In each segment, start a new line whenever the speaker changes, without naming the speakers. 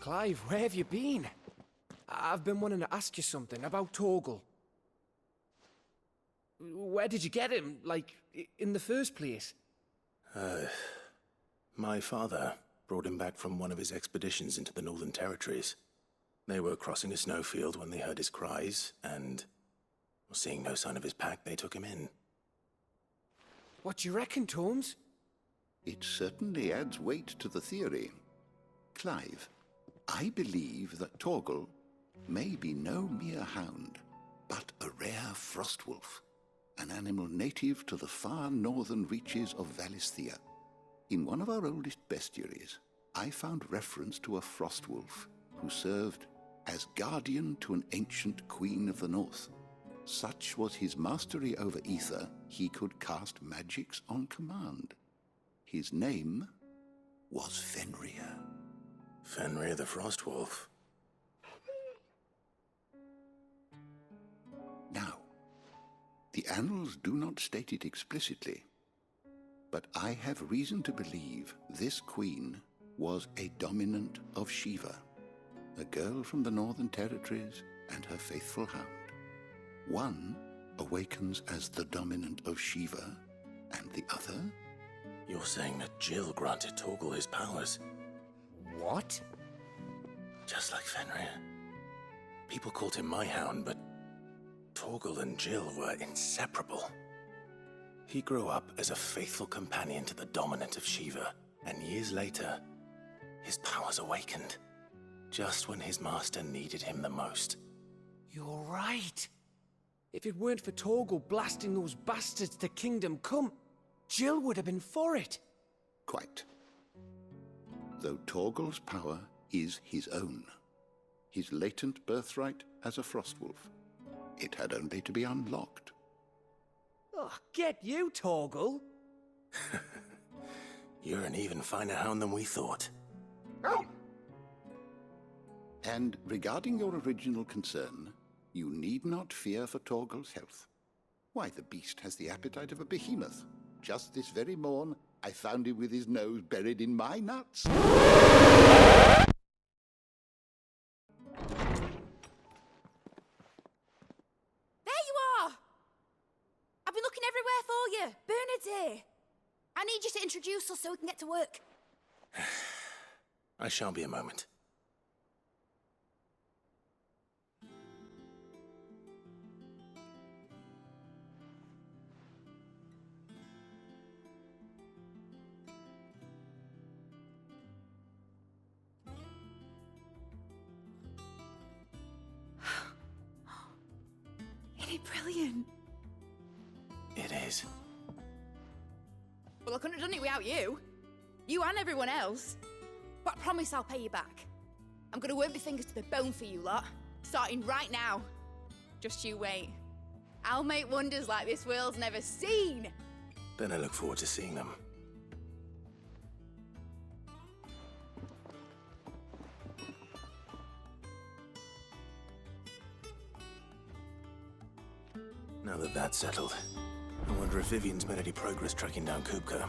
Clive, where have you been? I've been wanting to ask you something about Torgal. Where did you get him, like, in the first place?
My father brought him back from one of his expeditions into the Northern Territories. They were crossing a snowfield when they heard his cries, and seeing no sign of his pack, they took him in.
What do you reckon, Tomes?
It certainly adds weight to the theory. Clive, I believe that Torgal may be no mere hound, but a rare frostwolf, an animal native to the far northern reaches of Valisthea. In one of our oldest bestiaries, I found reference to a frostwolf who served as guardian to an ancient queen of the north. Such was his mastery over ether, he could cast magics on command. His name was Fenrir.
Fenrir the Frostwolf.
Now, the annals do not state it explicitly, but I have reason to believe this queen was a dominant of Shiva, a girl from the Northern Territories and her faithful hound. One awakens as the dominant of Shiva, and the other?
You're saying that Jill granted Torgal his powers?
What?
Just like Fenrir. People called him my hound, but Torgal and Jill were inseparable. He grew up as a faithful companion to the dominant of Shiva, and years later, his powers awakened, just when his master needed him the most.
You're right. If it weren't for Torgal blasting those bastards to Kingdom Come, Jill would have been for it.
Quite. Though Torgal's power is his own, his latent birthright as a frostwolf, it had only to be unlocked.
Oh, get you, Torgal.
You're an even finer hound than we thought.
And regarding your original concern, you need not fear for Torgal's health. Why, the beast has the appetite of a behemoth. Just this very morn, I found him with his nose buried in my nuts.
There you are! I've been looking everywhere for you. Bernard's here. I need you to introduce us so we can get to work.
I shall be a moment.
Isn't it brilliant?
It is.
Well, I couldn't have done it without you. You and everyone else. But I promise I'll pay you back. I'm gonna work my fingers to the bone for you lot, starting right now. Just you wait. I'll make wonders like this world's never seen.
Then I look forward to seeing them. Now that that's settled, I wonder if Vivian's made any progress tracking down Kupka.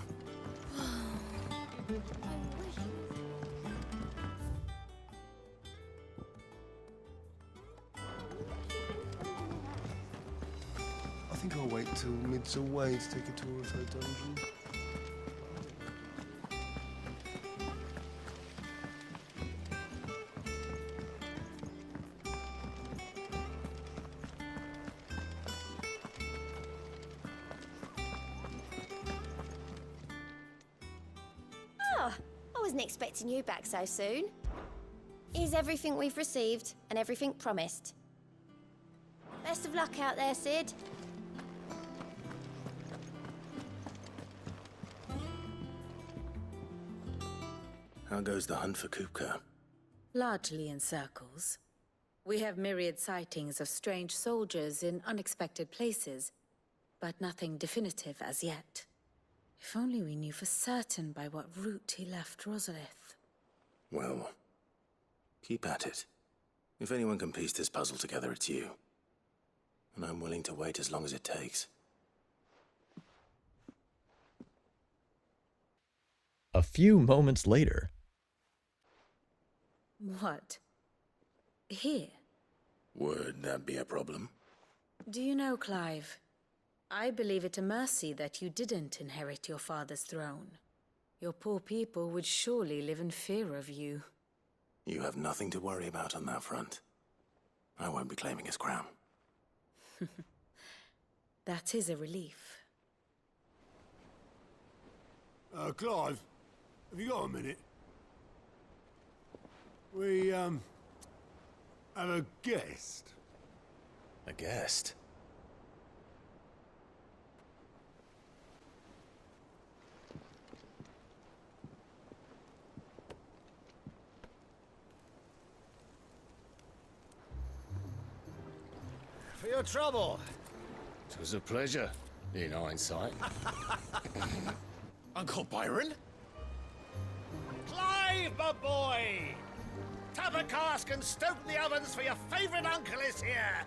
I think I'll wait till mid's away to take a tour of her dungeon.
I wasn't expecting you back so soon. Here's everything we've received and everything promised. Best of luck out there, Sid.
How goes the hunt for Kupka?
Largely in circles. We have myriad sightings of strange soldiers in unexpected places, but nothing definitive as yet. If only we knew for certain by what route he left Rosalith.
Well, keep at it. If anyone can piece this puzzle together, it's you. And I'm willing to wait as long as it takes.
A few moments later.
What? Here?
Would that be a problem?
Do you know, Clive? I believe it a mercy that you didn't inherit your father's throne. Your poor people would surely live in fear of you.
You have nothing to worry about on that front. I won't be claiming his crown.
That is a relief.
Clive, have you got a minute? We, have a guest.
A guest?
For your trouble. It was a pleasure, in hindsight.
Uncle Byron?
Clive, my boy! Tap a cask and stoke the ovens, for your favourite uncle is here!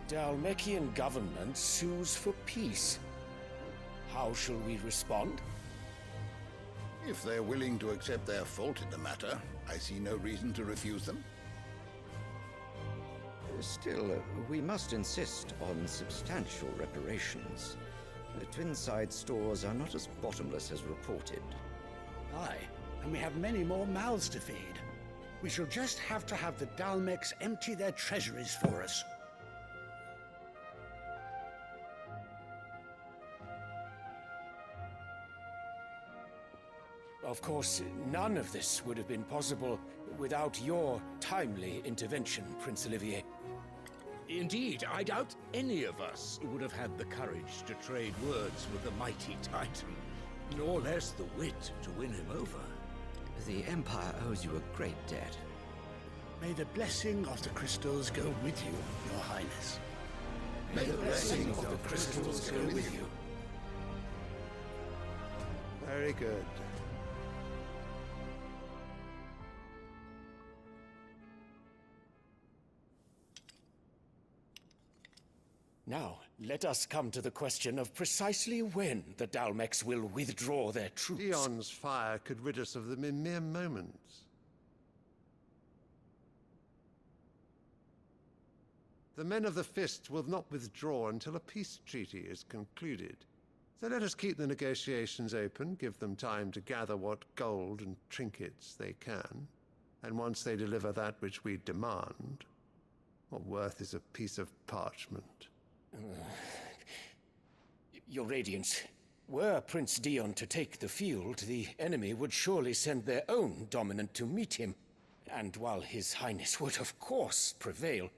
The Dalmekian government sues for peace. How shall we respond?
If they're willing to accept their fault in the matter, I see no reason to refuse them.
Still, we must insist on substantial reparations. The Twinside stores are not as bottomless as reported.
Aye, and we have many more mouths to feed. We shall just have to have the Dalmecs empty their treasuries for us.
Of course, none of this would have been possible without your timely intervention, Prince Olivier.
Indeed, I doubt any of us would have had the courage to trade words with the mighty Titan, nor less the wit to win him over.
The Empire owes you a great debt.
May the blessing of the crystals go with you, Your Highness.
May the blessing of the crystals go with you.
Very good.
Now, let us come to the question of precisely when the Dalmecs will withdraw their troops.
Dion's fire could rid us of them in mere moments. The men of the Fist will not withdraw until a peace treaty is concluded. So let us keep the negotiations open, give them time to gather what gold and trinkets they can, and once they deliver that which we demand, what worth is a piece of parchment?
Your Radiance, were Prince Dion to take the field, the enemy would surely send their own dominant to meet him. And while His Highness would of course prevail,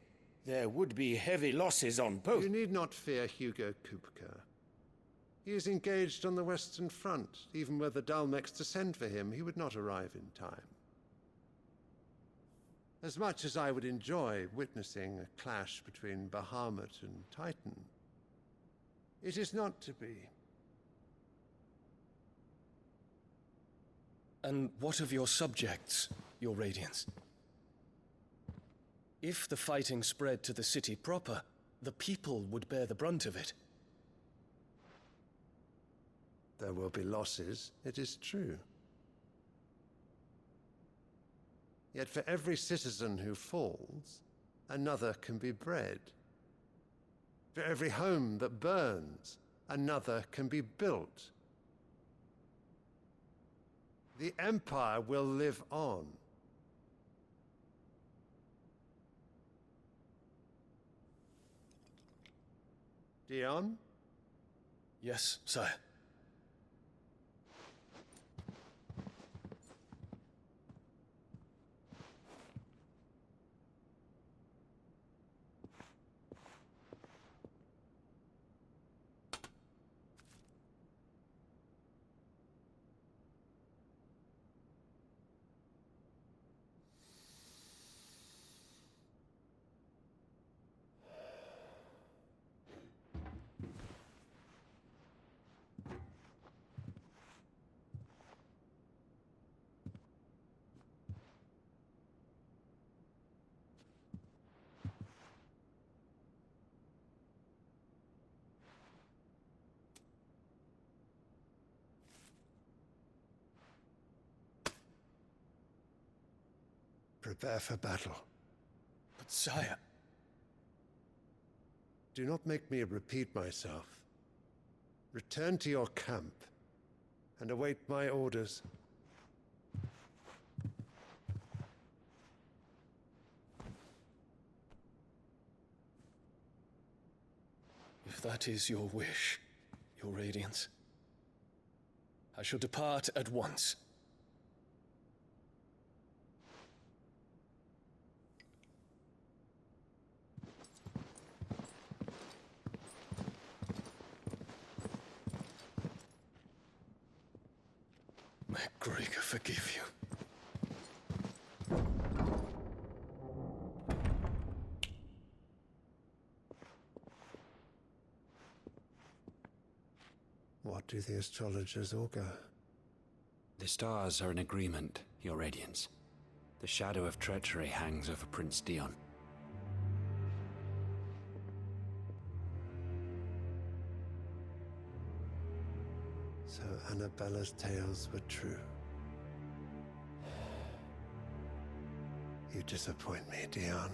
there would be heavy losses on both.
You need not fear Hugo Kupka. He is engaged on the Western Front. Even were the Dalmecs to send for him, he would not arrive in time. As much as I would enjoy witnessing a clash between Bahamut and Titan, it is not to be.
And what of your subjects, Your Radiance? If the fighting spread to the city proper, the people would bear the brunt of it.
There will be losses, it is true. Yet for every citizen who falls, another can be bred. For every home that burns, another can be built. The Empire will live on. Dion?
Yes, sire.
Prepare for battle.
But sire...
Do not make me repeat myself. Return to your camp and await my orders.
If that is your wish, Your Radiance, I shall depart at once. May Gregor forgive you.
What do the astrologers augur?
The stars are in agreement, Your Radiance. The shadow of treachery hangs over Prince Dion.
So Annabella's tales were true. You disappoint me, Dion.